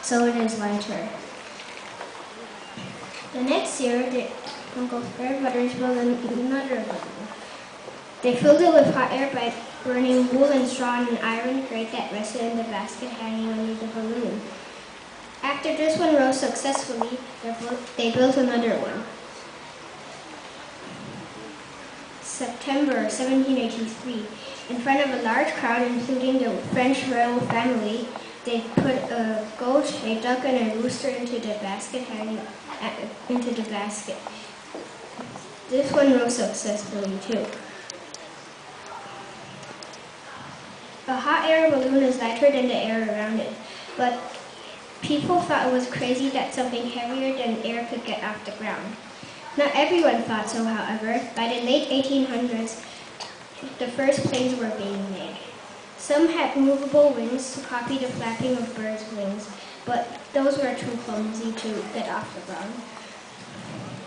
so it is lighter. The next year, Uncle Fred Butters built another balloon. They filled it with hot air by burning wool and straw on an iron grate that rested in the basket hanging under the balloon. After this one rose successfully, they built another one. September 1783, in front of a large crowd, including the French royal family, they put a goat, a duck, and a rooster into the basket. This one rose successfully too. A hot air balloon is lighter than the air around it, but people thought it was crazy that something heavier than air could get off the ground. Not everyone thought so, however. By the late 1800s, the first planes were being made. Some had movable wings to copy the flapping of birds' wings, but those were too clumsy to get off the ground.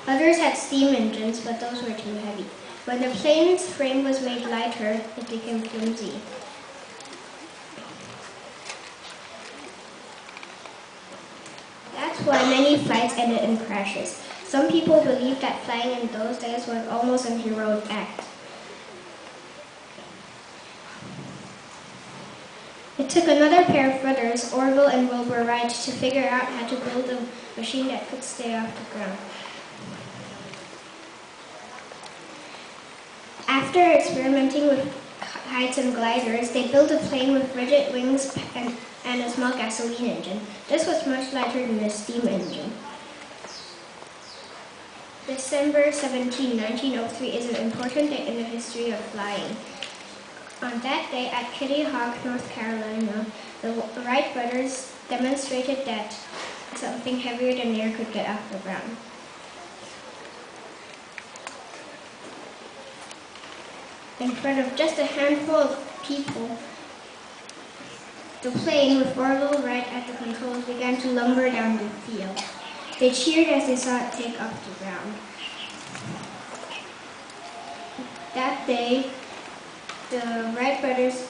Others had steam engines, but those were too heavy. When the plane's frame was made lighter, it became flimsy. That's why many flights ended in crashes. Some people believed that flying in those days was almost a heroic act. It took another pair of brothers, Orville and Wilbur Wright, to figure out how to build a machine that could stay off the ground. After experimenting with kites and gliders, they built a plane with rigid wings and a small gasoline engine. This was much lighter than a steam engine. December 17, 1903 is an important day in the history of flying. On that day at Kitty Hawk, North Carolina, the Wright brothers demonstrated that something heavier than air could get off the ground. In front of just a handful of people, the plane with Orville Wright at the controls began to lumber down the field. They cheered as they saw it take off the ground. That day, the Wright brothers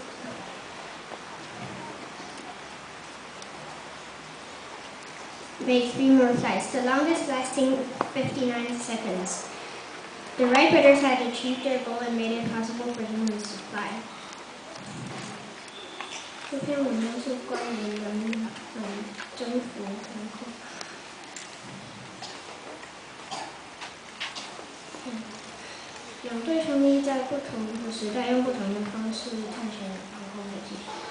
made 3 more flights, the longest lasting 59 seconds. The Wright brothers had achieved their goal and made it possible for humans to fly. 这篇文章是关于人征服天空。两对兄弟在不同的时代用不同的方式探险航空的技术。